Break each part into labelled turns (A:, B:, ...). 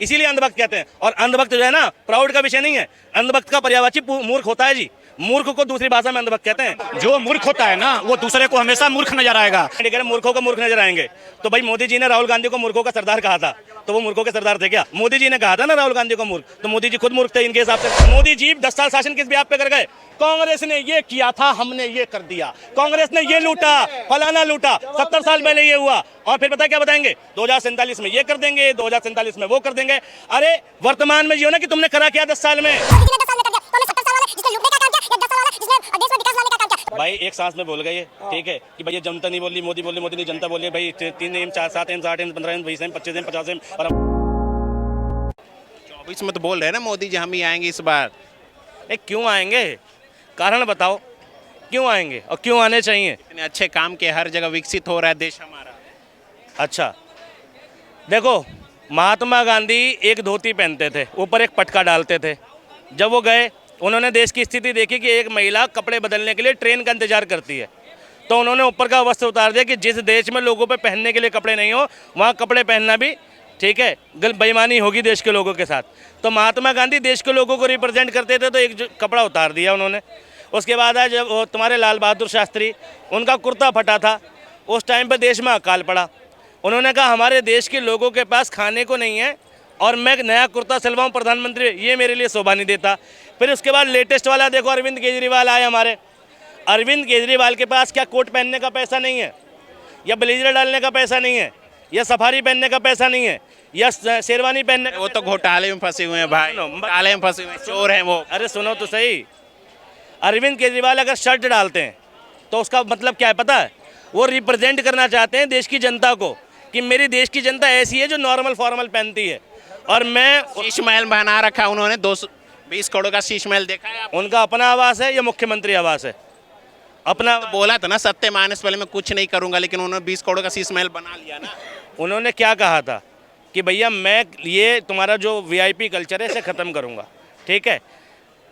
A: इसीलिए अंधभक्त कहते हैं। और अंधभक्त जो है ना, प्राउड का विषय नहीं है। अंधभक्त का पर्यायवाची मूर्ख होता है जी। मूर्ख को दूसरी भाषा में अंधभक्त कहते हैं।
B: जो मूर्ख होता है ना वो दूसरे को हमेशा मूर्ख नजर आएगा।
A: मूर्खों को मूर्ख नजर आएंगे। तो भाई मोदी जी ने राहुल गांधी को मूर्खों का सरदार कहा था, तो वो मूर्खों के सरदार थे क्या? मोदी जी ने कहा था ना राहुल गांधी को मूर्ख, तो मोदी जी खुद मूर्ख थे इनके हिसाब से। मोदी जी 10 साल शासन किस ब्याज पे कर गए? कांग्रेस ने ये किया था, हमने ये कर दिया, कांग्रेस ने ये लूटा, फलाना लूटा। 70 साल पहले ये हुआ, और फिर पता क्या बताएंगे? 2047 में ये कर देंगे, 2047 में वो कर देंगे। अरे वर्तमान में जियो ना कि तुमने करा क्या 10 साल में। भाई एक सांस में बोल गए, ठीक है कि भाई ये जनता नहीं बोली, मोदी बोली, मोदी नहीं जनता बोली। भाई 3 M 4 7 M 8 M 15 M 20 M 25 M 50 M और
C: 24 में तो बोल रहे हैं ना मोदी जी हम ही आएंगे इस बार।
A: क्यों आएंगे? कारण बताओ क्यों आएंगे और क्यों आने चाहिए?
C: इतने अच्छे काम के हर जगह विकसित हो रहा है देश हमारा।
A: अच्छा देखो, महात्मा गांधी एक धोती पहनते थे, ऊपर एक पटका डालते थे। जब वो गए, उन्होंने देश की स्थिति देखी कि एक महिला कपड़े बदलने के लिए ट्रेन का इंतजार करती है, तो उन्होंने ऊपर का वस्त्र उतार दिया कि जिस देश में लोगों पे पहनने के लिए कपड़े नहीं हो, वहाँ कपड़े पहनना भी ठीक है, बेईमानी होगी देश के लोगों के साथ। तो महात्मा गांधी देश के लोगों को रिप्रेजेंट करते थे, तो एक कपड़ा उतार दिया उन्होंने। उसके बाद आज जब तुम्हारे लाल बहादुर शास्त्री, उनका कुर्ता फटा था, उस टाइम पर देश में अकाल पड़ा। उन्होंने कहा हमारे देश के लोगों के पास खाने को नहीं है और मैं नया कुर्ता सिलवाऊँ प्रधानमंत्री, ये मेरे लिए शोभा नहीं देता। फिर उसके बाद लेटेस्ट वाला देखो, अरविंद केजरीवाल आए हमारे। अरविंद केजरीवाल के पास क्या कोट पहनने का पैसा नहीं है, या ब्लेजर डालने का पैसा नहीं है, या सफारी पहनने का पैसा नहीं है, या शेरवानी पहनने का?
C: वो तो घोटाले में फंसे हुए हैं भाई, घोटाले में फंसे हुए हैं, चोर हैं वो।
A: अरे सुनो तो सही, अरविंद केजरीवाल अगर शर्ट डालते हैं तो उसका मतलब क्या है पता है? वो रिप्रेजेंट करना चाहते हैं देश की जनता को कि मेरी देश की जनता ऐसी है जो नॉर्मल फॉर्मल पहनती है। और मैं
C: शीश महल बना रखा उन्होंने, 220 करोड़ का शीश महल देखा है?
A: उनका अपना आवास है या मुख्यमंत्री आवास है? अपना।
C: तो बोला था ना सत्य मानस वाले में कुछ नहीं करूंगा, लेकिन उन्होंने 20 करोड़ का शीश महल बना लिया ना।
A: उन्होंने क्या कहा था कि भैया मैं ये तुम्हारा जो वीआईपी कल्चर है इसे ख़त्म करूँगा, ठीक है।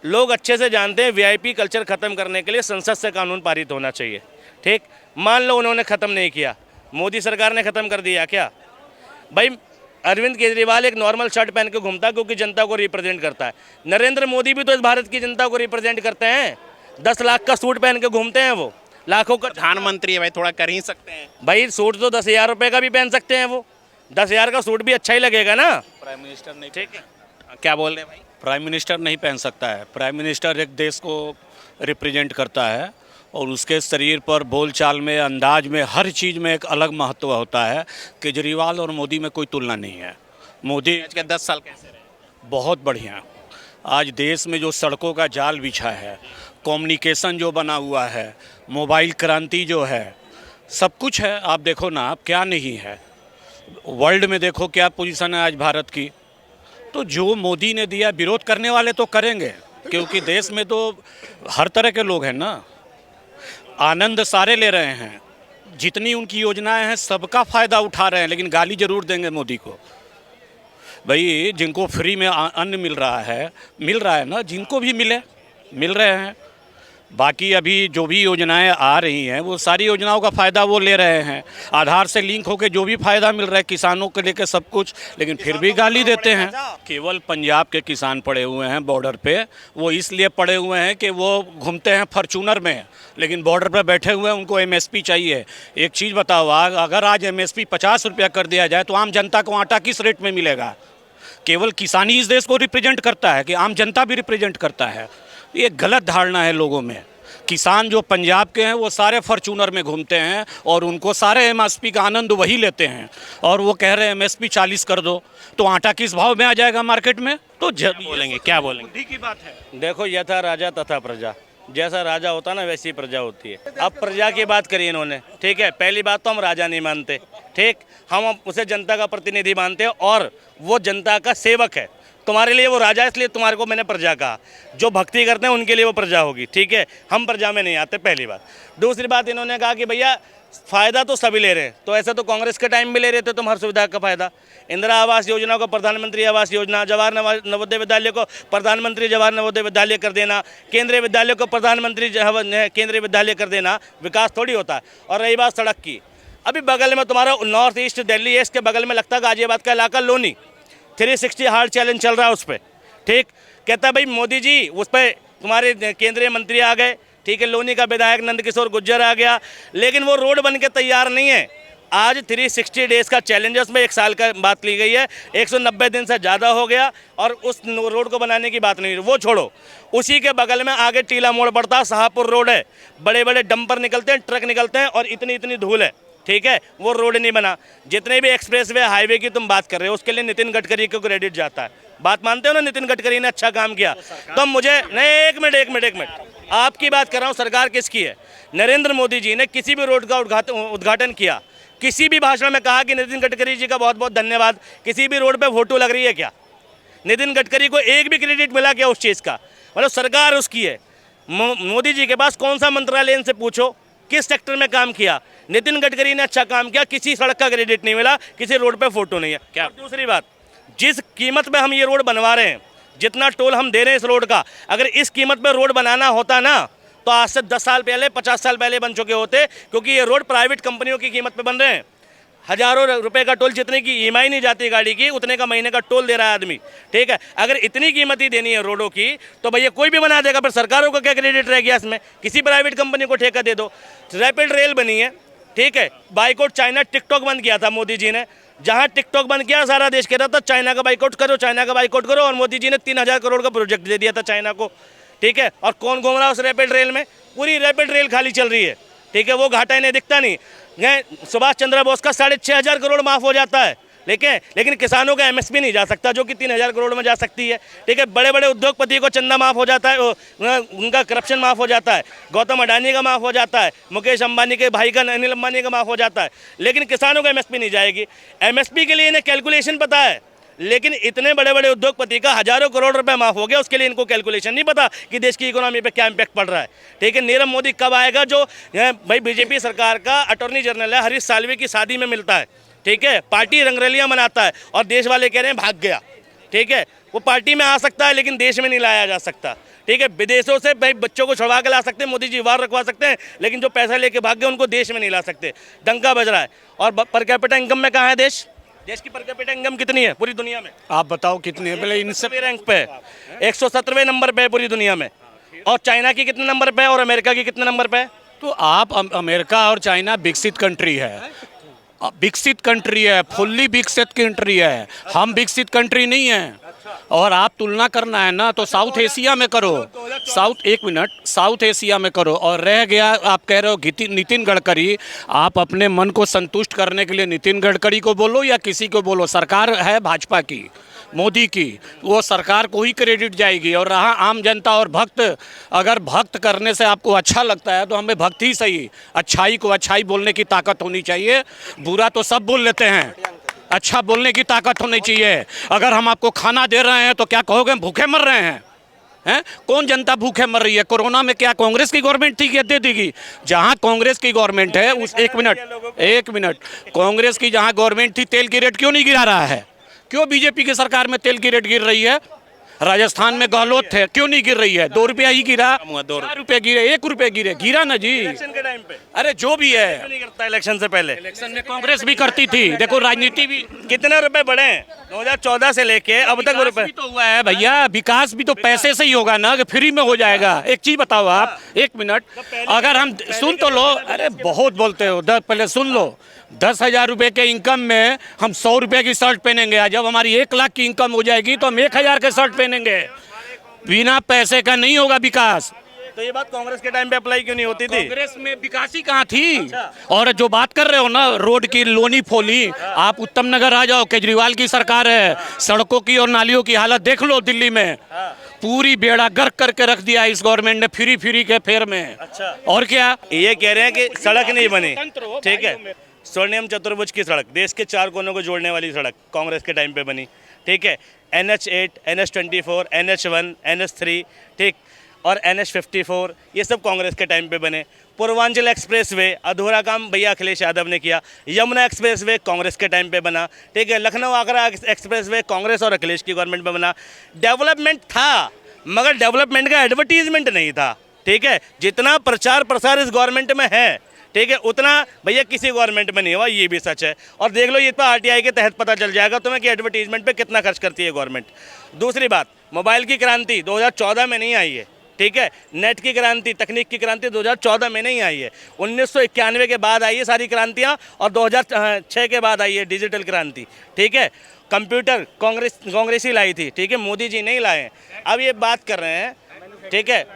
A: लोग अच्छे से जानते हैं वीआईपी कल्चर ख़त्म करने के लिए संसद से कानून पारित होना चाहिए, ठीक। मान लो उन्होंने ख़त्म नहीं किया, मोदी सरकार ने ख़त्म कर दिया क्या? भाई अरविंद केजरीवाल एक नॉर्मल शर्ट पहन के घूमता है क्योंकि जनता को रिप्रेजेंट करता है। नरेंद्र मोदी भी तो इस भारत की जनता को रिप्रेजेंट करते हैं। 10 लाख का सूट पहन के घूमते हैं वो, लाखों का।
C: प्रधानमंत्री है भाई, थोड़ा कर ही सकते हैं
A: भाई। सूट तो 10,000 रुपये का भी पहन सकते हैं वो, 10,000 का सूट भी अच्छा ही लगेगा ना।
B: प्राइम मिनिस्टर नहीं,
A: ठीक है,
C: क्या बोल रहे हैं भाई?
B: प्राइम मिनिस्टर नहीं पहन सकता है। प्राइम मिनिस्टर एक देश को रिप्रेजेंट करता है और उसके शरीर पर, बोलचाल में, अंदाज में, हर चीज़ में एक अलग महत्व होता है। केजरीवाल और मोदी में कोई तुलना नहीं है। मोदी
C: आज के 10 साल कैसे रहे?
B: बहुत बढ़िया। आज देश में जो सड़कों का जाल बिछा है, कम्युनिकेशन जो बना हुआ है, मोबाइल क्रांति जो है, सब कुछ है। आप देखो ना, आप क्या नहीं है। वर्ल्ड में देखो क्या पोजीशन है आज भारत की। तो जो मोदी ने दिया, विरोध करने वाले तो करेंगे, क्योंकि देश में तो हर तरह के लोग हैं ना। आनंद सारे ले रहे हैं, जितनी उनकी योजनाएं हैं सबका फ़ायदा उठा रहे हैं, लेकिन गाली ज़रूर देंगे मोदी को। भाई जिनको फ्री में अन्न मिल रहा है ना, जिनको भी मिल रहे हैं। बाकी अभी जो भी योजनाएं आ रही हैं वो सारी योजनाओं का फ़ायदा वो ले रहे हैं। आधार से लिंक होकर जो भी फ़ायदा मिल रहा है किसानों को लेकर सब कुछ, लेकिन फिर भी गाली देते हैं। केवल पंजाब के किसान पड़े हुए हैं बॉर्डर पे। वो इसलिए पड़े हुए हैं कि वो घूमते हैं फॉर्च्यूनर में, लेकिन बॉर्डर पर बैठे हुए हैं, उनको एमएसपी चाहिए। एक चीज़ बताओ, अगर आज एमएसपी 50 रुपया कर दिया जाए तो आम जनता को आटा किस रेट में मिलेगा? केवल किसानी इस देश को रिप्रेजेंट करता है कि आम जनता भी रिप्रेजेंट करता है? ये गलत धारणा है लोगों में। किसान जो पंजाब के हैं वो सारे फॉर्च्यूनर में घूमते हैं और उनको सारे एमएसपी का आनंद वही लेते हैं, और वो कह रहे हैं एमएसपी 40 कर दो, तो आटा किस भाव में आ जाएगा मार्केट में? तो
C: बोलेंगे क्या बोलेंगे?
B: बुद्धि की बात है।
A: देखो यथा राजा तथा प्रजा, जैसा राजा होता है ना वैसी प्रजा होती है। अब प्रजा की बात करी इन्होंने, ठीक है। पहली बात तो हम राजा नहीं मानते, ठीक। हम उसे जनता का प्रतिनिधि मानते हैं और वो जनता का सेवक है। तुम्हारे लिए वो राजा है, इसलिए तुम्हारे को मैंने प्रजा कहा। जो भक्ति करते हैं उनके लिए वो प्रजा होगी, ठीक है। हम प्रजा में नहीं आते, पहली बात। दूसरी बात, इन्होंने कहा कि भैया फ़ायदा तो सभी ले रहे हैं, तो ऐसा तो कांग्रेस के टाइम भी ले रहे थे तुम हर सुविधा का फ़ायदा। इंदिरा आवास योजना को प्रधानमंत्री आवास योजना, जवाहर नवोदय विद्यालय को प्रधानमंत्री जवाहर नवोदय विद्यालय कर देना, केंद्रीय विद्यालय को प्रधानमंत्री केंद्रीय विद्यालय कर देना, विकास थोड़ी होता है। और रही बात सड़क की, अभी बगल में तुम्हारा नॉर्थ ईस्ट दिल्ली है, इसके बगल में लगता है गाजियाबाद का इलाका लोनी। 360 हार्ड चैलेंज चल रहा है उस पर, ठीक। कहता है भाई मोदी जी उस पर तुम्हारे केंद्रीय मंत्री आ गए, ठीक है, लोनी का विधायक नंदकिशोर गुर्जर आ गया, लेकिन वो रोड बन के तैयार नहीं है। आज 360 डेज का चैलेंज है, उसमें 1 साल का बात ली गई है, 190 दिन से ज़्यादा हो गया और उस रोड को बनाने की बात नहीं, वो छोड़ो। उसी के बगल में आगे टीला मोड़ पड़ता है, शाहपुर रोड है, बड़े बड़े डंपर निकलते हैं, ट्रक निकलते हैं और इतनी इतनी धूल है, ठीक है, वो रोड नहीं बना। जितने भी एक्सप्रेसवे हाईवे की तुम बात कर रहे हो उसके लिए नितिन गडकरी को क्रेडिट जाता है। बात मानते हो ना, नितिन गडकरी ने अच्छा काम किया। तो मुझे नहीं, एक मिनट आपकी बात कर रहा हूँ, सरकार किसकी है? नरेंद्र मोदी जी ने किसी भी रोड का उद्घाटन किया, किसी भी भाषण में कहा कि नितिन गडकरी जी का बहुत बहुत धन्यवाद? किसी भी रोड पे फोटो लग रही है क्या? नितिन गडकरी को एक भी क्रेडिट मिला क्या उस चीज़ का? मतलब सरकार उसकी है। मोदी जी के पास कौन सा मंत्रालय, इनसे पूछो किस सेक्टर में काम किया। नितिन गडकरी ने अच्छा काम किया, किसी सड़क का क्रेडिट नहीं मिला, किसी रोड पे फोटो नहीं है क्या। दूसरी बात, जिस कीमत पे हम ये रोड बनवा रहे हैं, जितना टोल हम दे रहे हैं इस रोड का, अगर इस कीमत पे रोड बनाना होता ना तो आज से 10 साल पहले, 50 साल पहले बन चुके होते, क्योंकि ये रोड प्राइवेट कंपनियों की कीमत पे बन रहे हैं। हजारों रुपए का टोल, जितने की ईएमआई नहीं जाती गाड़ी की, उतने का महीने का टोल दे रहा है आदमी, ठीक है। अगर इतनी कीमत ही देनी है रोडों की तो भैया कोई भी बना देगा, पर सरकारों का क्या क्रेडिट रह गया इसमें? किसी प्राइवेट कंपनी को ठेका दे दो। रैपिड रेल बनी है, ठीक है, बाइकआउट चाइना, टिकटॉक बंद किया था मोदी जी ने। जहां टिकटॉक बंद किया सारा देश कह रहा था चाइना का बाइकआउट करो, चाइना का बाइकआउट करो, और मोदी जी ने 3000 करोड़ का प्रोजेक्ट दे दिया था चाइना को, ठीक है। और कौन घूम रहा है उस रैपिड रेल में? पूरी रैपिड रेल खाली चल रही है, ठीक है, वो घाटा इन्हें दिखता नहीं। सुभाष चंद्र बोस का 6500 करोड़ माफ हो जाता है, लेकिन किसानों का एमएसपी नहीं जा सकता, जो कि 3000 करोड़ में जा सकती है, ठीक है। बड़े बड़े उद्योगपति को चंदा माफ हो जाता है, उनका करप्शन माफ हो जाता है, गौतम अडानी का माफ हो जाता है, मुकेश अंबानी के भाई का अनिल अंबानी का माफ हो जाता है, लेकिन किसानों का एमएसपी नहीं जाएगी। एमएसपी के लिए इन्हें कैलकुलेशन पता है, लेकिन इतने बड़े बड़े उद्योगपति का हजारों करोड़ रुपए माफ हो गया, उसके लिए इनको कैलकुलेशन नहीं पता कि देश की इकोनॉमी पे क्या इंपैक्ट पड़ रहा है, ठीक है। नीरव मोदी कब आएगा? जो भाई बीजेपी सरकार का अटॉर्नी जनरल है, हरीश साल्वे की शादी में मिलता है, ठीक है, पार्टी रंगरलियां मनाता है और देश वाले कह रहे हैं भाग गया, ठीक है। वो पार्टी में आ सकता है लेकिन देश में नहीं लाया जा सकता, ठीक है। विदेशों से भाई बच्चों को छुड़वा के ला सकते हैं, मोदी जी वार रखवा सकते हैं, लेकिन जो पैसा लेके भाग गए उनको देश में नहीं ला सकते। डंका बज रहा है। और पर कैपिटा इनकम में कहाँ है देश? देश की पर कैपिटा इनकम कितनी है पूरी दुनिया में?
B: आप बताओ कितनी है? पहले इनसे
A: रैंक पे 117वें नंबर पे है पूरी दुनिया में। और चाइना की कितने नंबर पे है और अमेरिका की कितने नंबर पे है?
B: तो आप अमेरिका और चाइना विकसित कंट्री है, विकसित कंट्री है, फुल्ली विकसित कंट्री है, हम विकसित कंट्री नहीं है। और आप तुलना करना है ना तो साउथ एशिया में करो, साउथ एशिया में करो। और रह गया, आप कह रहे हो नितिन गडकरी, आप अपने मन को संतुष्ट करने के लिए नितिन गडकरी को बोलो या किसी को बोलो, सरकार है भाजपा की, मोदी की, वो सरकार को ही क्रेडिट जाएगी। और रहा आम जनता और भक्त, अगर भक्त करने से आपको अच्छा लगता है तो हमें भक्ति ही सही, अच्छाई को अच्छाई बोलने की ताकत होनी चाहिए। बुरा तो सब बोल लेते हैं, अच्छा बोलने की ताकत होनी चाहिए। अगर हम आपको खाना दे रहे हैं तो क्या कहोगे भूखे मर रहे हैं? हैं? कौन जनता भूखे मर रही है? कोरोना में क्या कांग्रेस की गवर्नमेंट थी कि दे देगी? जहां कांग्रेस की गवर्नमेंट है उस एक मिनट कांग्रेस की जहां गवर्नमेंट थी, तेल की रेट क्यों नहीं गिरा रहा है? क्यों बीजेपी की सरकार में तेल की रेट गिर रही है? राजस्थान में गहलोत थे, क्यों नहीं गिर रही है? 2 रुपया ही गिरा, 4 रुपये गिरे, 1 रुपये गिरे, गिरा ना जी।
A: इलेक्शन के टाइम पे
B: अरे जो भी है,
A: नहीं करता इलेक्शन से पहले।
B: इलेक्शन में कांग्रेस भी करती थी, देखो राजनीति भी।
A: कितने रुपए बढ़े हैं 2014 से लेके अब तक? रुपए
B: भी तो हुआ है भैया, विकास भी तो पैसे से ही होगा ना, कि फ्री में हो जाएगा? एक चीज बताओ आप, 1 मिनट, अगर हम सुन तो लो, अरे बहुत बोलते हो, पहले सुन लो। 10,000 रुपये के इनकम में हम 100 रुपये की शर्ट पहनेंगे, जब हमारी 1 लाख की इनकम हो जाएगी तो हम 1000 के शर्ट पहनेंगे। बिना पैसे का नहीं होगा विकास।
A: तो ये बात कांग्रेस के टाइम पे अप्लाई क्यों नहीं होती थी?
B: कांग्रेस में विकास ही कहाँ थी? और जो बात कर रहे हो ना रोड की लोनी फोली, आप उत्तम नगर आ जाओ, केजरीवाल की सरकार है, सड़कों की और नालियों की हालत देख लो दिल्ली में, पूरी बेड़ा गर्क करके रख दिया इस गवर्नमेंट ने फ्री के फेर में।
A: अच्छा।
B: और क्या
A: ये कह रहे हैं कि सड़क नहीं बनी, ठीक है। स्वर्णिम चतुर्भुज की सड़क, देश के 4 कोनों को जोड़ने वाली सड़क कांग्रेस के टाइम पे बनी, ठीक है। NH8, NH24, NH1, NH3, ठीक, और NH54, ये सब कांग्रेस के टाइम पे बने। पूर्वांचल एक्सप्रेसवे अधूरा काम भैया अखिलेश यादव ने किया। यमुना एक्सप्रेसवे कांग्रेस के टाइम पे बना, ठीक है। लखनऊ आगरा एक्सप्रेसवे कांग्रेस और अखिलेश की गवर्नमेंट में बना। डेवलपमेंट था मगर डेवलपमेंट का एडवर्टीजमेंट नहीं था, ठीक है। जितना प्रचार प्रसार इस गवर्नमेंट में है, ठीक है, उतना भैया किसी गवर्नमेंट में नहीं हुआ, ये भी सच है। और देख लो, ये तो आरटीआई के तहत पता चल जाएगा तुम्हें कि एडवर्टीजमेंट पे कितना खर्च करती है गवर्नमेंट। दूसरी बात, मोबाइल की क्रांति 2014 में नहीं आई है, ठीक है। नेट की क्रांति, तकनीक की क्रांति 2014 में नहीं आई है, 1991 के बाद आई है सारी क्रांतियाँ, और 2006 के बाद आई है डिजिटल क्रांति, ठीक है। कंप्यूटर कांग्रेसी लाई थी, ठीक है, मोदी जी नहीं लाए हैं। अब ये बात कर रहे हैं, ठीक है,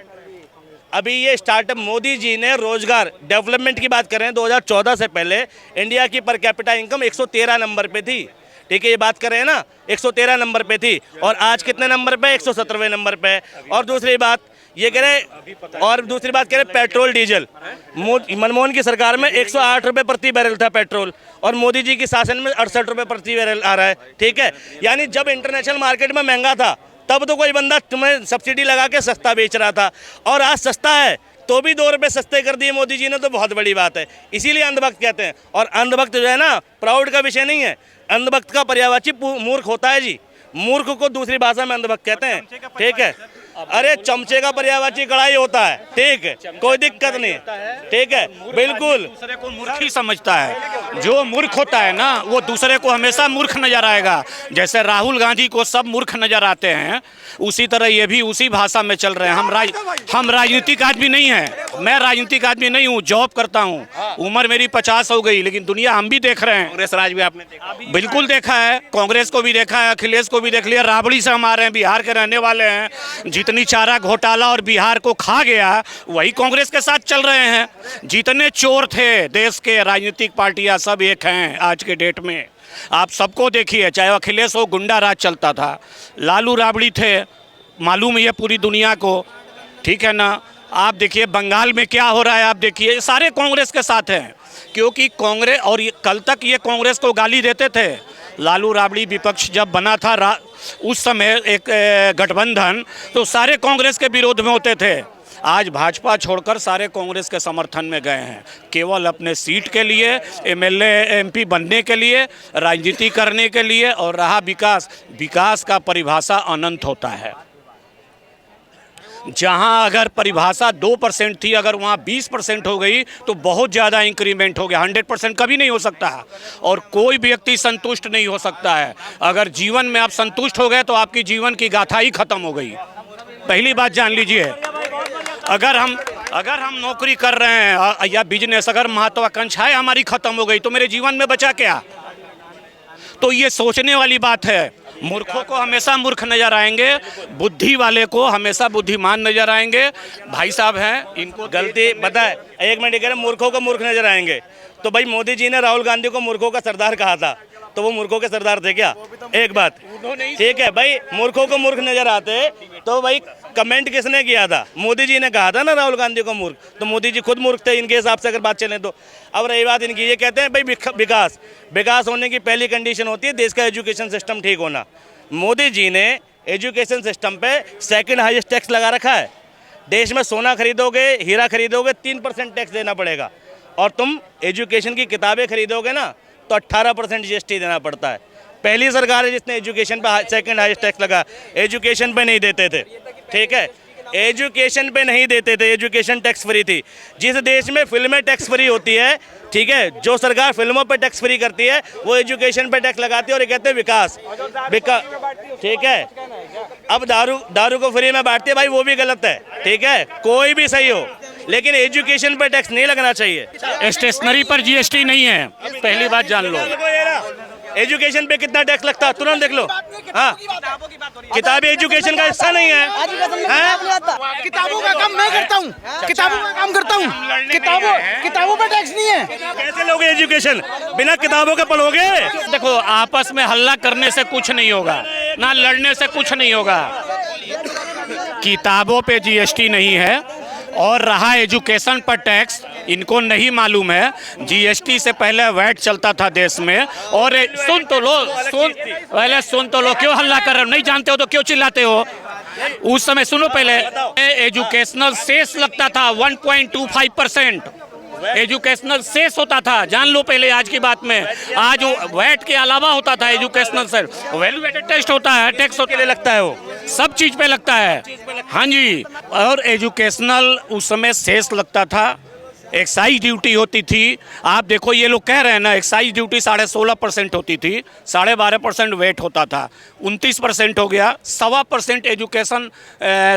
A: अभी ये स्टार्टअप मोदी जी ने रोजगार डेवलपमेंट की बात कर रहे हैं। 2014 से पहले इंडिया की पर कैपिटा इनकम 113 नंबर पे थी, ठीक है, ये बात कर रहे हैं ना, 113 नंबर पे थी, और आज कितने नंबर पे? 117वें नंबर पे। और दूसरी बात ये कह रहे पेट्रोल डीजल, मनमोहन की सरकार में 108 रुपये प्रति बैरल था पेट्रोल, और मोदी जी की शासन में 68 रुपये प्रति बैरल आ रहा है, ठीक है। यानी जब इंटरनेशनल मार्केट में महंगा था तब तो कोई बंदा तुम्हें सब्सिडी लगा के सस्ता बेच रहा था, और आज सस्ता है तो भी 2 रुपये सस्ते कर दिए मोदी जी ने, तो बहुत बड़ी बात है। इसीलिए अंधभक्त कहते हैं। और अंधभक्त जो है ना, प्राउड का विषय नहीं है, अंधभक्त का पर्यायवाची मूर्ख होता है जी। मूर्ख को दूसरी भाषा में अंधभक्त कहते हैं, ठीक है। अरे चमचे का पर्यायवाची कड़ाई होता है, ठीक है, कोई दिक्कत नहीं, ठीक है, बिल्कुल।
B: दूसरे को मूर्ख ही समझता है। जो मूर्ख होता है ना, वो दूसरे को हमेशा मूर्ख नजर आएगा। जैसे राहुल गांधी को सब मूर्ख नजर आते हैं, उसी तरह ये भी उसी भाषा में चल रहे हैं। हम राजनीतिक आदमी नहीं हैं, मैं राजनीतिक आदमी नहीं हूँ, जॉब करता हूँ, उम्र मेरी 50 हो गई, लेकिन दुनिया हम भी देख रहे हैं।
C: कांग्रेस राज भी आपने देखा?
B: बिल्कुल देखा है, कांग्रेस को भी देखा है, अखिलेश को भी देख लिया। राबड़ी से हम आ रहे हैं, बिहार के रहने वाले हैं। जितनी चारा घोटाला और बिहार को खा गया, वही कांग्रेस के साथ चल रहे हैं। जितने चोर थे देश के, राजनीतिक पार्टियां सब एक हैं आज के डेट में। आप सबको देखिए, चाहे अखिलेश हो, गुंडा राज चलता था, लालू राबड़ी थे, मालूम है पूरी दुनिया को, ठीक है ना। आप देखिए बंगाल में क्या हो रहा है, आप देखिए, ये सारे कांग्रेस के साथ हैं। क्योंकि कांग्रेस, और कल तक ये कांग्रेस को गाली देते थे। लालू राबड़ी विपक्ष जब बना था उस समय एक गठबंधन, तो सारे कांग्रेस के विरोध में होते थे। आज भाजपा छोड़कर सारे कांग्रेस के समर्थन में गए हैं, केवल अपने सीट के लिए, एमएलए एमपी बनने के लिए, राजनीति करने के लिए। और रहा विकास का परिभाषा अनंत होता है। जहां अगर परिभाषा 2% थी, अगर वहां 20% हो गई तो बहुत ज़्यादा इंक्रीमेंट हो गया। 100% कभी नहीं हो सकता, और कोई व्यक्ति संतुष्ट नहीं हो सकता है। अगर जीवन में आप संतुष्ट हो गए तो आपकी जीवन की गाथा ही खत्म हो गई। पहली बात जान लीजिए, अगर हम नौकरी कर रहे हैं या बिजनेस, अगर महत्वाकांक्षाएं हमारी खत्म हो गई तो मेरे जीवन में बचा क्या? तो ये सोचने वाली बात है। मूर्खों को हमेशा मूर्ख नजर आएंगे, बुद्धि वाले को हमेशा बुद्धिमान नजर आएंगे। भाई साहब हैं, इनको
A: गलती पता है, एक मिनट कह रहे मूर्खों को मूर्ख नजर आएंगे। तो भाई मोदी जी ने राहुल गांधी को मूर्खों का सरदार कहा था, तो वो मूर्खों के सरदार थे क्या? एक बात, ठीक है भाई, मूर्खों को मूर्ख नजर आते तो भाई कमेंट किसने किया था? मोदी जी ने कहा था ना राहुल गांधी को मूर्ख, तो मोदी जी खुद मूर्ख थे इनके हिसाब से अगर बात चले तो। अब रही बात इनकी, ये कहते हैं भाई विकास होने की पहली कंडीशन होती है देश का एजुकेशन सिस्टम ठीक होना। मोदी जी ने एजुकेशन सिस्टम पे सेकंड हाईएस्ट टैक्स लगा रखा है। देश में सोना खरीदोगे, हीरा खरीदोगे, 3% टैक्स देना पड़ेगा, और तुम एजुकेशन की किताबें खरीदोगे ना तो 18% जीएसटी देना पड़ता है। पहली सरकार है जिसने एजुकेशन पे सेकंड हाईएस्ट टैक्स लगा। एजुकेशन पे नहीं देते थे, ठीक है, एजुकेशन पे नहीं देते थे, एजुकेशन टैक्स फ्री थी। जिस देश में फिल्में टैक्स फ्री होती है, ठीक है, जो सरकार फिल्मों पे टैक्स फ्री करती है वो एजुकेशन पे टैक्स लगाती है, और ये कहते हैं विकास, ठीक है। अब दारू को फ्री में बांटती है, भाई वो भी गलत है, ठीक है, कोई भी सही हो, लेकिन एजुकेशन पे टैक्स नहीं लगना चाहिए।
B: स्टेशनरी पर जीएसटी नहीं है, पहली बात जान लो।
A: एजुकेशन पे कितना टैक्स लगता है तुरंत देख लो। हाँ, किताबें एजुकेशन का हिस्सा नहीं है।
D: किताबों का काम मैं करता हूँ, किताबों का काम करता हूँ, किताबों पे टैक्स नहीं है।
A: कैसे लोगे एजुकेशन? बिना किताबों के पढ़ोगे?
B: देखो, आपस में हल्ला करने से कुछ नहीं होगा, ना लड़ने से कुछ नहीं होगा। किताबों पे जीएसटी नहीं है, और रहा एजुकेशन पर टैक्स, इनको नहीं मालूम है। जीएसटी से पहले वैट चलता था देश में। और सुन तो लो, सुन तो लो, क्यों हल्ला कर रहे हो? नहीं जानते हो तो क्यों चिल्लाते हो? उस समय सुनो, पहले एजुकेशनल सेस लगता था 1.25%, एजुकेशनल सेस होता था, जान लो पहले आज की बात में। आज वैट के अलावा होता था educational cess, value added test होता है, टैक्स के लिए लगता है, वो सब चीज पे लगता है। हाँ जी, और एजुकेशनल उस समय सेस लगता था एक्साइज ड्यूटी होती थी, आप देखो ये लोग कह रहे हैं ना एक्साइज ड्यूटी 16.5% होती थी, 12.5% वेट होता था, 29% हो गया, 1.25% एजुकेशन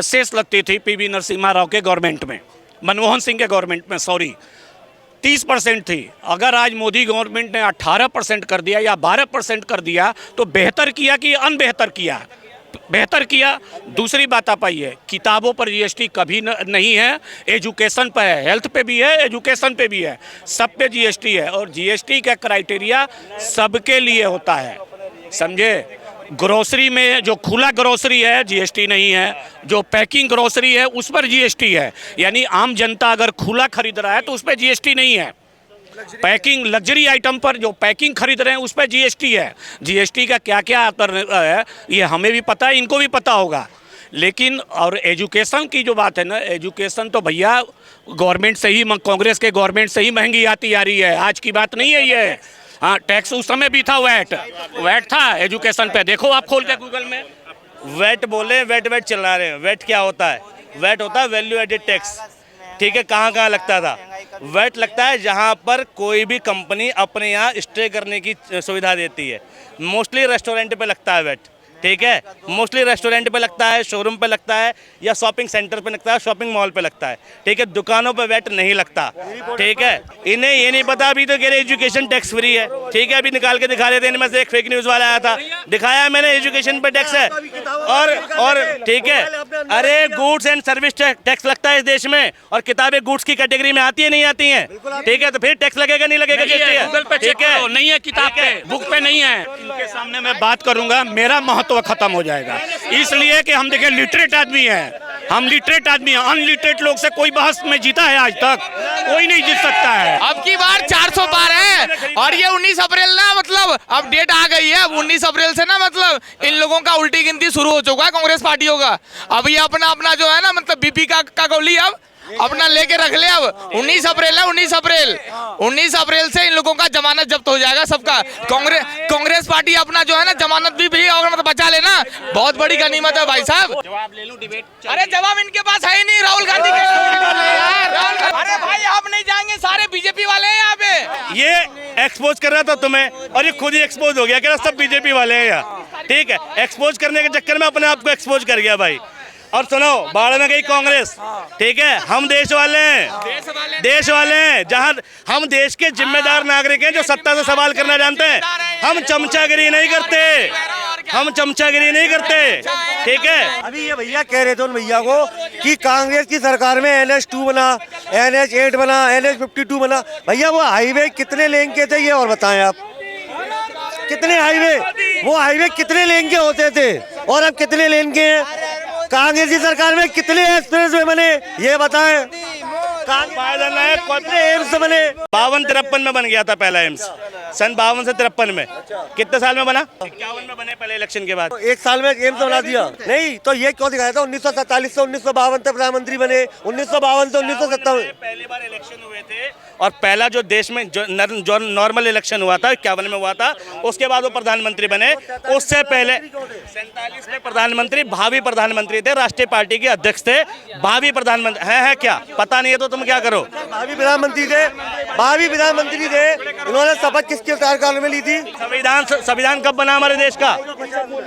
B: सेस लगती थी पीवी नरसिम्हा राव के गवर्नमेंट में, मनमोहन सिंह के गवर्नमेंट में, सॉरी 30% थी। अगर आज मोदी गवर्नमेंट ने 18% कर दिया या 12% कर दिया तो बेहतर किया कि अनबेहतर किया? बेहतर किया। दूसरी बात आप आइए, किताबों पर जीएसटी कभी नहीं है, एजुकेशन पर है, हेल्थ पे भी है, एजुकेशन पे भी है, सब पे जीएसटी है। और जीएसटी का क्राइटेरिया सबके लिए होता है, समझे? ग्रोसरी में जो खुला ग्रोसरी है जीएसटी नहीं है, जो पैकिंग ग्रोसरी है उस पर जीएसटी है। यानी आम जनता अगर खुला खरीद रहा है तो उस पर जीएसटी नहीं है। पैकिंग लग्जरी आइटम पर जो पैकिंग खरीद रहे हैं उस पर जीएसटी है। जीएसटी का क्या क्या अंतर है ये हमें भी पता है, इनको भी पता होगा। लेकिन और एजुकेशन की जो बात है ना, एजुकेशन तो भैया गवर्नमेंट से ही, कांग्रेस के गवर्नमेंट से ही महंगी आती आ रही है, आज की बात नहीं है ये। हाँ, टैक्स उस समय भी था, वैट था एजुकेशन पे, देखो आप खोल के गूगल में।
A: वेट बोले, वेट चला रहे हैं। वेट क्या होता है? वेट होता है वैल्यू एडेड टैक्स, ठीक है। कहाँ कहाँ लगता था? वेट लगता है जहाँ पर कोई भी कंपनी अपने यहाँ स्टे करने की सुविधा देती है। मोस्टली रेस्टोरेंट पे लगता है वेट, ठीक है। मोस्टली रेस्टोरेंट पे लगता है, शोरूम पे लगता है, या शॉपिंग सेंटर पे लगता है, शॉपिंग मॉल पे लगता है, ठीक है। दुकानों पे वेट नहीं लगता, ठीक है। इन्हें ये नहीं पता, अभी तो कह रहे एजुकेशन टैक्स फ्री है, ठीक है। अभी निकाल के दिखा देते हैं, इनमें से एक फेक न्यूज़ वाला आया था, दिखाया मैंने, एजुकेशन पे टैक्स है। और ठीक है, अरे गुड्स एंड सर्विस टैक्स लगता है इस देश में, और किताबें गुड्स की कैटेगरी में आती है नहीं आती हैं, ठीक है। तो फिर टैक्स लगेगा नहीं लगेगा?
B: ठीक है, नहीं है किताब पे, बुक पे नहीं है। इनके सामने मैं बात करूंगा, मेरा महत्व खत्म हो जाएगा। इसलिए कि हम देखें लिटरेट आदमी हैं, हम लिटरेट आदमी हैं। अनलिटरेट लोग से कोई बहस में जीता है आज तक? कोई नहीं जीत सकता है।
E: अब की बार 400 पार है, और ये 19 अप्रैल ना, मतलब अब डेट आ गई है। अब 19 अप्रैल से ना मतलब इन लोगों का उल्टी गिनती शुरू हो चुका है, कांग्रेस पार्टियों का। अब ये अपना अपना जो है ना, मतलब बीपी का गोली अब अपना लेके रख ले। अब 19 अप्रैल है, 19 अप्रैल से इन लोगों का जमानत जब्त हो जाएगा सबका। कांग्रेस पार्टी अपना जो है ना जमानत भी अगर मतलब बचा लेना, बहुत बड़ी गनीमत है भाई साहब।
C: जवाब ले लूं डिबेट?
E: अरे जवाब इनके पास है ही नहीं, राहुल गांधी के अरे भाई आप नहीं जाएंगे, सारे बीजेपी वाले हैं यहाँ पे।
A: ये एक्सपोज कर रहा था तुम्हें, और ये खुद ही एक्सपोज हो गया कि सब बीजेपी वाले हैं यहाँ, ठीक है। एक्सपोज करने के चक्कर में अपने आप को एक्सपोज कर गया भाई। और सुनो, बाढ़ में गई कांग्रेस, ठीक है। हम देश वाले हैं, देश वाले हैं, जहां हम देश के जिम्मेदार नागरिक हैं जो सत्ता से सवाल करना जानते हैं। हम चमचागिरी नहीं करते, हम चमचागिरी नहीं करते, ठीक है।
F: अभी ये भैया कह रहे थे उन भैया को कि कांग्रेस की सरकार में NH2 बना, NH8 बना, NH52 बना। भैया वो हाईवे कितने लेन के थे ये और बताएं आप? कितने हाईवे, वो हाईवे कितने लेन के होते थे और अब कितने लेन के हैं? कांग्रेस की सरकार में कितने एक्सप्रेस वे बने ये बताएं? एम्स बने
A: 52-53 में बन गया था पहला एम्स, सन 52 से 53 में। कितने साल में बना? 51 में बने, पहले इलेक्शन के बाद।
F: एक साल में एम्स बना दिया। नहीं तो ये क्यों दिखाया था 1947 से 1952 तक प्रधानमंत्री बने, 1952 से 1957
A: पहली बार इलेक्शन हुए थे, और पहला जो देश में जो नॉर्मल इलेक्शन हुआ था 51 में हुआ था, उसके बाद वो प्रधानमंत्री बने। उससे पहले 47 में प्रधानमंत्री, भावी प्रधानमंत्री थे, राष्ट्रीय पार्टी के अध्यक्ष थे, भावी प्रधानमंत्री है क्या पता नहीं है तो तुम क्या करो?
F: भावी प्रधानमंत्री थे, भावी प्रधानमंत्री थे। उन्होंने शपथ किसके कार्यकाल में ली थी?
A: संविधान कब बना हमारे देश का?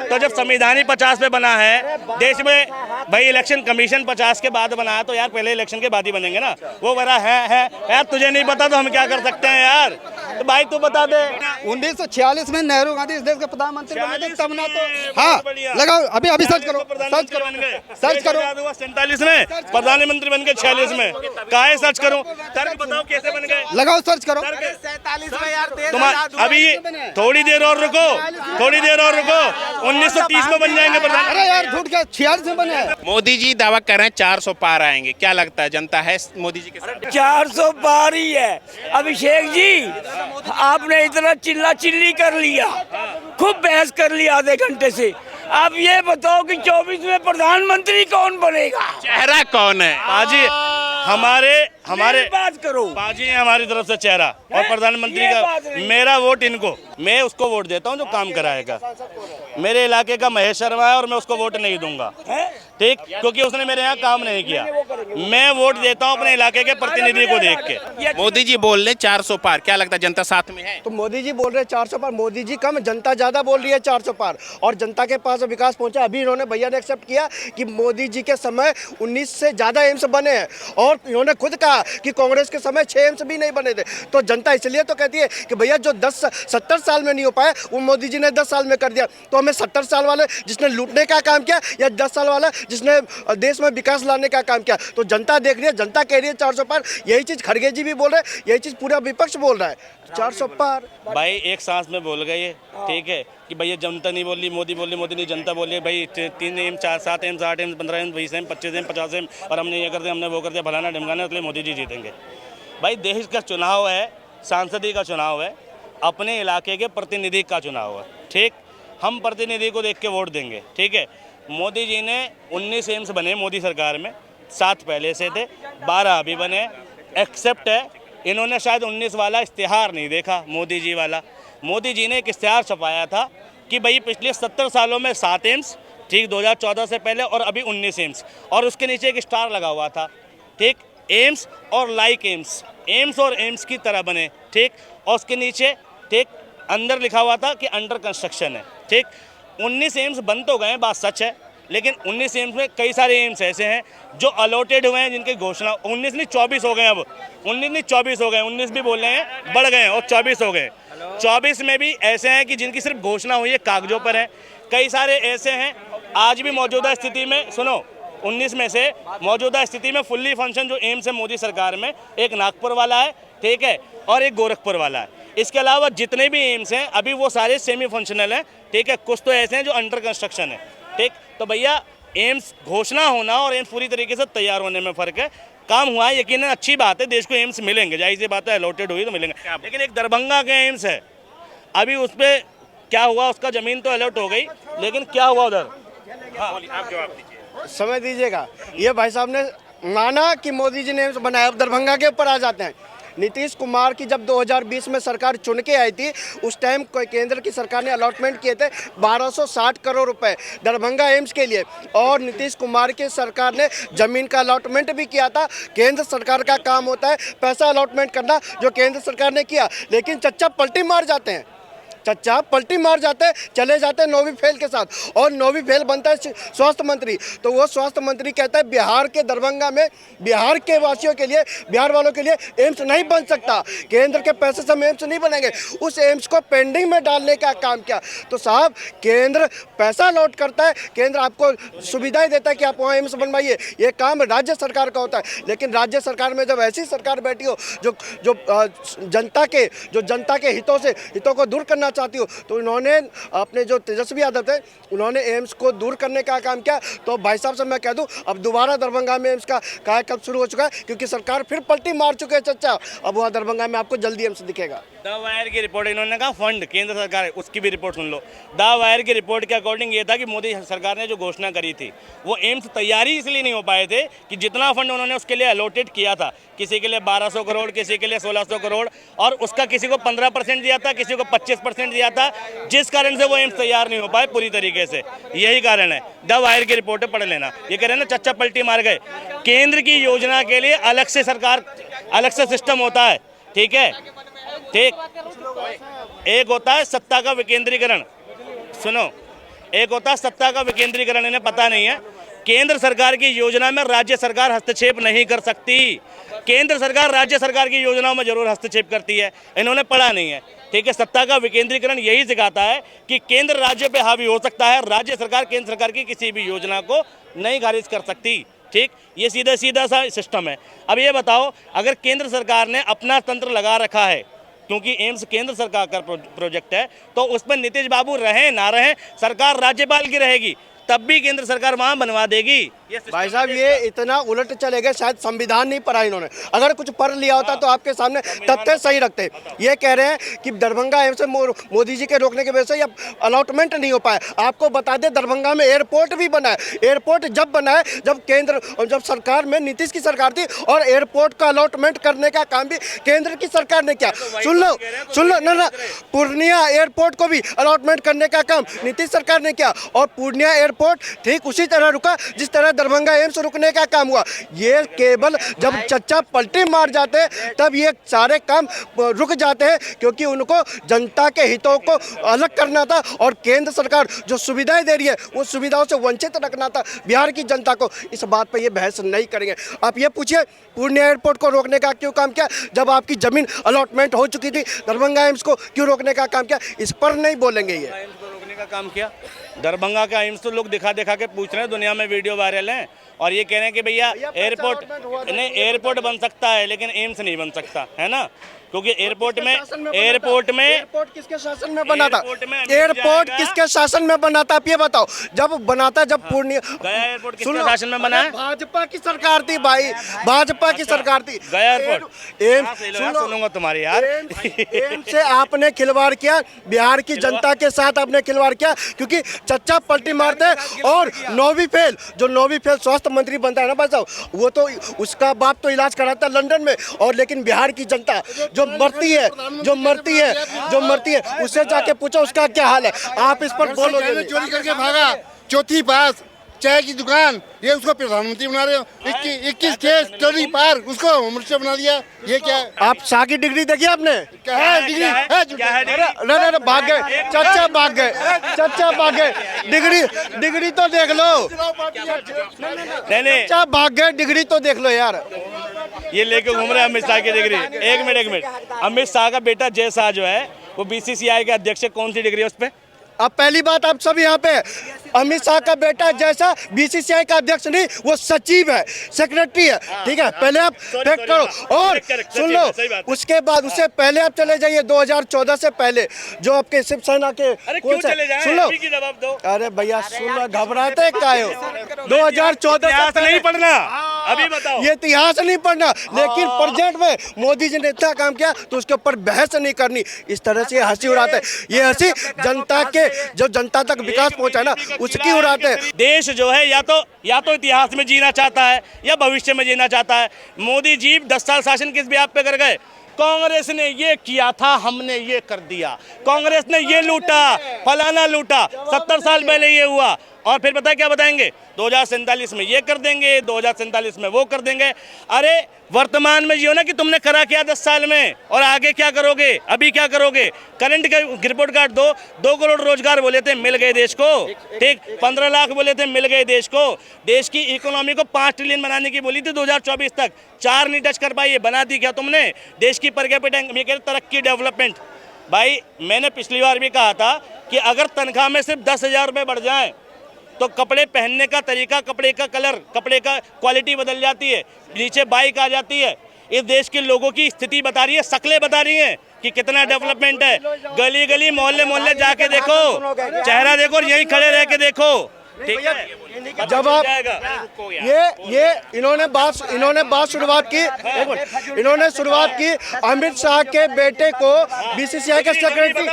A: तो जब संविधान ही 50 पे बना है देश में, भाई इलेक्शन कमीशन 50 के बाद बना है, तो यार पहले इलेक्शन के बाद ही बनेंगे ना। वो बड़ा है यार, तुझे नहीं पता तो हम क्या कर सकते हैं यार? तो भाई तू बता दे।
G: 1946 में नेहरू गांधी इस देश के प्रधानमंत्री बने थे, तब ना तो हाँ लगाओ, अभी सर्च करो, सर्च करो।
A: 47 में प्रधानमंत्री बन गए, 46 में काहे सर्च करूं? तर्क बताओ कैसे बन गए?
G: लगाओ सर्च करो।
D: 47 में यार
A: तुम अभी थोड़ी देर और रुको, 1930 में बन जाएंगे प्रधान।
G: अरे यार झूठ क्या, 46 में बने।
C: मोदी जी दावा कर रहे हैं 400 पार आएंगे, क्या लगता है जनता है मोदी जी के साथ?
H: 400 पार ही है। अभिषेक जी, आपने इतना चिल्ला चिल्ली कर लिया, खूब बहस कर लिया आधे घंटे से। आप ये बताओ कि 24 में प्रधानमंत्री कौन बनेगा?
C: चेहरा कौन है?
A: आजी हमारे हमारे
H: बात करो।
A: बाजी है हमारी तरफ से चेहरा और प्रधानमंत्री
H: ये
A: का
H: बात नहीं।
A: मेरा वोट इनको, मैं उसको वोट देता हूँ जो काम कराएगा। मेरे इलाके का महेश शर्मा है और मैं उसको वोट नहीं दूंगा, ठीक, क्योंकि उसने मेरे यहाँ काम नहीं किया। मैं वोट देता हूँ अपने इलाके के प्रतिनिधि को देख के।
C: मोदी जी बोल रहे 400 पार, क्या लगता है जनता साथ में है?
G: तो मोदी जी बोल रहे हैं 400 पार, मोदी जी कम, जनता ज्यादा बोल रही है 400 पार, और जनता के पास विकास पहुंचा। अभी इन्होंने भैया ने एक्सेप्ट किया कि मोदी जी के समय 19 से ज्यादा एम्स बने हैं, और इन्होंने खुद कहा कि कांग्रेस के समय 6 एम्स भी नहीं बने थे। तो जनता इसलिए तो कहती है कि भैया जो 70 साल में नहीं हो पाए वो मोदी जी ने 10 साल में कर दिया। तो हमें 70 साल वाले जिसने लूटने का काम किया, या 10 साल वाला जिसने देश में विकास लाने का काम किया? तो जनता देख रही है, जनता कह रही है 400 पार। यही चीज खड़गे जी भी बोल रहे हैं, यही चीज पूरा विपक्ष बोल रहा है, 400 पार।
A: भाई एक सांस में बोल गए ये, ठीक है, कि भैया जनता नहीं बोल रही, मोदी बोल रही, मोदी नहीं जनता बोल रही। भाई 3 M 4 7 M 8 M 15 M 20 M 25 M 50 M, और हमने ये कर दिया, हमने वो कर दिया, फलाना ढमकाना, इसलिए मोदी जी जीतेंगे। भाई देश का चुनाव है, सांसदी का चुनाव है, अपने इलाके के प्रतिनिधि का चुनाव है, ठीक। हम प्रतिनिधि को देख के वोट देंगे, ठीक है। मोदी जी ने 19 एम्स बने मोदी सरकार में, 7 पहले से थे, 12 अभी बने, एक्सेप्ट है। इन्होंने शायद 19 वाला इश्तिहार नहीं देखा, मोदी जी वाला। मोदी जी ने एक इश्तिहार छपाया था कि भाई पिछले 70 सालों में 7 एम्स, ठीक, 2014 से पहले, और अभी 19 एम्स, और उसके नीचे एक स्टार लगा हुआ था, ठीक, एम्स और लाइक एम्स, एम्स और एम्स की तरह बने, ठीक, और उसके नीचे, ठीक, अंदर लिखा हुआ था कि अंडर कंस्ट्रक्शन है, ठीक। 19 एम्स बन तो गए, बात सच है, लेकिन 19 एम्स में कई सारे एम्स ऐसे हैं जो अलॉटेड हुए हैं, जिनकी घोषणा 19 नहीं 24 हो गए, अब 19 नहीं 24 हो गए, 19 भी बोल रहे हैं, बढ़ गए और 24 हो गए। 24 में भी ऐसे हैं कि जिनकी सिर्फ घोषणा हुई है, कागजों पर है। कई सारे ऐसे हैं आज भी मौजूदा स्थिति में, सुनो, 19 में से मौजूदा स्थिति में फुल्ली फंक्शन जो एम्स है मोदी सरकार में, एक नागपुर वाला है, ठीक है, और एक गोरखपुर वाला है। इसके अलावा जितने भी एम्स हैं अभी वो सारे सेमी फंक्शनल हैं, ठीक है, कुछ तो ऐसे हैं जो अंडर कंस्ट्रक्शन है, ठीक। तो भैया एम्स घोषणा होना और एम्स पूरी तरीके से तैयार होने में फ़र्क है। काम हुआ है, यकीनन अच्छी बात है, देश को एम्स मिलेंगे, जाहिर सी बात है, अलॉटेड हुई तो मिलेंगे। लेकिन एक दरभंगा का एम्स है, अभी उस पर क्या हुआ, उसका ज़मीन तो अलॉट हो गई, लेकिन क्या हुआ उधर?
C: आप जवाब दीजिए।
G: समय दीजिएगा। ये भाई साहब ने माना कि मोदी जी ने एम्स बनाया, अब दरभंगा के ऊपर आ जाते हैं। नीतीश कुमार की जब 2020 में सरकार चुन के आई थी, उस टाइम केंद्र की सरकार ने अलॉटमेंट किए थे 1260 करोड़ रुपए दरभंगा एम्स के लिए, और नीतीश कुमार की सरकार ने जमीन का अलॉटमेंट भी किया था। केंद्र सरकार का काम होता है पैसा अलॉटमेंट करना, जो केंद्र सरकार ने किया, लेकिन चच्चा पलटी मार जाते हैं, चच्चा पलटी मार जाते हैं, चले जाते हैं नौवीं फेल के साथ, और नौवीं फेल बनता है स्वास्थ्य मंत्री। तो वो स्वास्थ्य मंत्री कहता है बिहार के दरभंगा में बिहार के वासियों के लिए, बिहार वालों के लिए एम्स नहीं बन सकता, केंद्र के पैसे से हम एम्स नहीं बनेंगे। उस एम्स को पेंडिंग में डालने का काम किया। तो साहब केंद्र पैसा अलॉट करता है, केंद्र आपको सुविधाएं देता है कि आप वहाँ एम्स बनवाइए, ये काम राज्य सरकार का होता है। लेकिन राज्य सरकार में जब ऐसी सरकार बैठी हो जो जनता के हितों को दूर करना चाहती हो, तो इन्होंने अपने जो तेजस्वी यादव थे, उन्होंने एम्स को दूर करने का काम किया। तो भाई साहब से मैं कह दूं, अब दोबारा दरभंगा में एम्स का कायाकल्प शुरू हो चुका है, क्योंकि सरकार फिर पलटी मार चुके हैं चच्चा। अब वहाँ दरभंगा में आपको जल्दी एम्स दिखेगा।
A: द वायर की रिपोर्ट, इन्होंने कहा फंड केंद्र सरकार है, उसकी भी report soon low. The wire की रिपोर्ट के अकॉर्डिंग ये था कि मोदी सरकार ने जो घोषणा करी थी, वो एम्स तैयारी इसलिए नहीं हो पाए थे कि जितना फंड उन्होंने उसके लिए अलॉटेड किया था, किसी के लिए 1200 करोड़, किसी के लिए 1600 करोड़, और उसका किसी को 15% दिया था, किसी को 25% दिया था, जिस कारण से वो एम्स तैयार नहीं हो पाए पूरी तरीके से। यही कारण है, द वायर की रिपोर्ट पढ़ लेना। ये कह रहे हैं ना चच्चा पलटी मार गए। केंद्र की योजना के लिए अलग से सरकार, अलग से सिस्टम होता है, ठीक है, ठीक। एक होता है सत्ता का विकेंद्रीकरण, सुनो, एक होता है सत्ता का विकेंद्रीकरण, इन्हें पता नहीं है। केंद्र सरकार की योजना में राज्य सरकार हस्तक्षेप नहीं कर सकती। केंद्र सरकार राज्य सरकार की योजनाओं में जरूर हस्तक्षेप करती है, इन्होंने पढ़ा नहीं है, ठीक है। सत्ता का विकेंद्रीकरण यही सिखाता है कि केंद्र राज्य पे हावी हो सकता है, राज्य सरकार केंद्र सरकार की किसी भी योजना को नहीं खारिज कर सकती, ठीक। ये सीधा सीधा सा सिस्टम है। अब ये बताओ, अगर केंद्र सरकार ने अपना तंत्र लगा रखा है, क्योंकि एम्स केंद्र सरकार का प्रोजेक्ट है, तो उसमें नीतीश बाबू रहें ना रहें, सरकार राज्यपाल की रहेगी। तब भी केंद्र सरकार वहां बनवा देगी।
G: भाई साहब ये इतना उलट चले गए, शायद संविधान नहीं पढ़ा इन्होंने। अगर कुछ पढ़ लिया होता तो आपके सामने तथ्य सही रखते। ये कह रहे हैं कि दरभंगा एम्स से मोदी जी के रोकने की वजह से अब अलॉटमेंट नहीं हो पाया। आपको बता दें दरभंगा में एयरपोर्ट भी बना है। एयरपोर्ट जब बना है जब सरकार में नीतीश की सरकार थी, और एयरपोर्ट का अलॉटमेंट करने का काम भी केंद्र की सरकार ने किया। सुन लो ना, पूर्णिया एयरपोर्ट को भी अलॉटमेंट करने का काम नीतीश सरकार ने किया, और पूर्णिया एयरपोर्ट ठीक उसी तरह रुका जिस तरह दरभंगा एम्स रुकने का काम हुआ। ये केवल जब चच्चा पलटी मार जाते हैं तब ये सारे काम रुक जाते हैं, क्योंकि उनको जनता के हितों को अलग करना था, और केंद्र सरकार जो सुविधाएं दे रही है वो सुविधाओं से वंचित रखना था बिहार की जनता को। इस बात पर ये बहस नहीं करेंगे। आप ये पूछिए पूर्णिया एयरपोर्ट को रोकने का क्यों काम किया, जब आपकी जमीन अलॉटमेंट हो चुकी थी। दरभंगा एम्स को क्यों रोकने का काम किया, इस पर नहीं बोलेंगे। ये
A: एम्स को रोकने का काम किया, दरभंगा का एम्स तो लोग दिखा के पूछ रहे हैं, दुनिया में वीडियो वायरल है, और ये कह रहे हैं कि भैया एयरपोर्ट बन सकता है लेकिन एम्स नहीं बन सकता, है ना, क्योंकि एयरपोर्ट किसके शासन में बना था? एयरपोर्ट किसके शासन में बना था, आप ये बताओ। जब बना था, जब पूर्णिया गया एयरपोर्ट किसके शासन में बना है? भाजपा की सरकार थी भाई, भाजपा की सरकार थी। गया एयरपोर्ट एम्स सुनूंगा तुम्हारी यार। एम्स से आपने खिलवाड़ किया, बिहार की जनता के साथ आपने खिलवाड़ किया, क्योंकि चच्चा पलटी मारते हैं। और नौवीं फेल स्वास्थ्य मंत्री बनता है ना भाई साहब, वो तो उसका बाप तो इलाज कराता है लंदन में, और लेकिन बिहार की जनता जो मरती है उससे जाके पूछो उसका क्या हाल है। आप इस पर बोलोगे?
I: चोरी करके भागा, चौथी पास चाय की दुकान, ये उसको प्रधानमंत्री बना रहे हो। 21 केस चोरी पार, उसको मिनिस्टर बना दिया। ये क्या है?
G: आप शाह की डिग्री देखी आपने?
I: क्या है डिग्री?
G: अरे भाग गए चच्चा, भाग गए। डिग्री तो देख लो, चच्चा भाग गए, डिग्री तो देख लो यार।
A: ये लेके घूम रहे हैं अमित शाह की डिग्री। एक मिनट, अमित शाह का बेटा जय शाह जो है वो बीसीसीआई के अध्यक्ष है, कौन सी डिग्री है उस पर?
G: अब पहली बात आप सब यहाँ पे, अमित शाह का बेटा जैसा बीसीसीआई का अध्यक्ष नहीं, वो सचिव है, सेक्रेटरी है, ठीक है। पहले आप चेक करो, और सुन लो, उसके बाद उससे पहले आप चले जाइए 2014 से पहले जो आपके शिवसेना के सुन लो। अरे भैया सुन लो, घबराते काहे हो? 2014 से नहीं पढ़ना, अभी बताओ। ये इतिहास नहीं पढ़ना, लेकिन प्रेजेंट में मोदी जी ने इतना काम किया तो उसके ऊपर बहस नहीं करनी। इस तरह से हंसी उड़ाते हैं, ये हंसी जनता के जो जनता तक विकास पहुंचा ना उसकी उड़ाते हैं।
A: देश जो है या तो इतिहास में जीना चाहता है या भविष्य में जीना चाहता है। मोदी जी 10 साल शासन किस ब्याह पे कर गए? कांग्रेस ने ये किया था, हमने ये कर दिया, कांग्रेस ने ये लूटा, फलाना लूटा, 70 साल पहले ये हुआ, और फिर पता है क्या बताएंगे? 2047 में ये कर देंगे, 2047 में वो कर देंगे। अरे वर्तमान में जियो ना कि तुमने करा क्या 10 साल में, और आगे क्या करोगे, अभी क्या करोगे? करंट का रिपोर्ट कार्ड दो। 2 करोड़ रोजगार बोले थे, मिल गए देश को, ठीक। 15 लाख बोले थे, मिल गए देश को। देश की इकोनॉमी को 5 ट्रिलियन बनाने की बोली थी 2024 तक, 4 नहीं टच कर पाई, बना दी क्या तुमने? देश की पर कैपिटा तरक्की, डेवलपमेंट। भाई मैंने पिछली बार भी कहा था कि अगर तनख्वाह में सिर्फ 10,000 रुपये बढ़ जाएं तो कपड़े पहनने का तरीका, कपड़े का कलर, कपड़े का क्वालिटी बदल जाती है, नीचे बाइक आ जाती है। इस देश के लोगों की स्थिति बता रही है, शक्लें बता रही हैं कि कितना डेवलपमेंट है। गली गली मोहल्ले मोहल्ले जाके देखो, चेहरा देखो, और यहीं खड़े रह के देखो, ठीक है।
G: जब आप ये इन्होंने बात शुरुआत की अमित शाह के बेटे को बीसीसीआई के सेक्रेटरी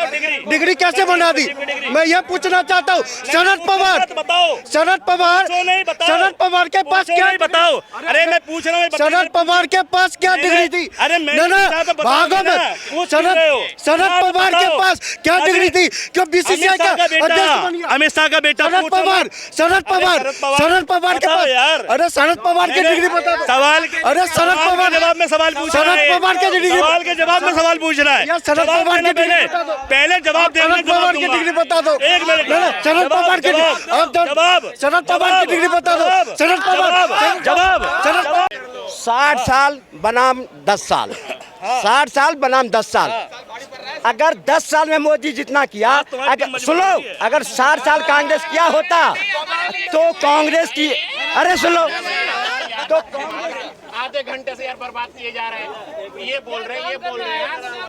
G: डिग्री कैसे बना दी? मैं ये पूछना चाहता हूँ। शरद पवार के पास क्या
A: बताओ? अरे मैं पूछ रहा हूँ,
G: शरद पवार के पास क्या डिग्री थी?
A: अरे
G: भागो में शरद पवार के पास क्या डिग्री थी? क्यों बीसीसीआई का अध्यक्ष बन गया?
A: अमित शाह का बेटा
G: शरद पवार के पास यार। अरे शरद पवार की डिग्री बता दो।
A: सवाल
G: अरे शरद पवार
A: जवाब में सवाल पूछ रहा है।
G: शरद पवार की डिग्री,
A: सवाल के जवाब में सवाल पूछ रहा है।
G: शरद पवार की डिग्री
A: पहले जवाब देना।
G: शरद पवार की डिग्री बता दो।
A: एक मिनट,
G: शरद पवार की
A: जवाब,
G: शरद पवार की डिग्री बता दो। शरद पवार
A: जवाब।
H: 60 साल बनाम 10 साल, 60 साल बनाम 10 साल। अगर 10 साल में मोदी जितना किया, अगर सुनो, अगर 60 साल कांग्रेस किया होता तो कांग्रेस की, अरे सुनो, तो
C: आधे घंटे से यार बर्बाद किए जा रहे हैं, ये बोल रहे हैं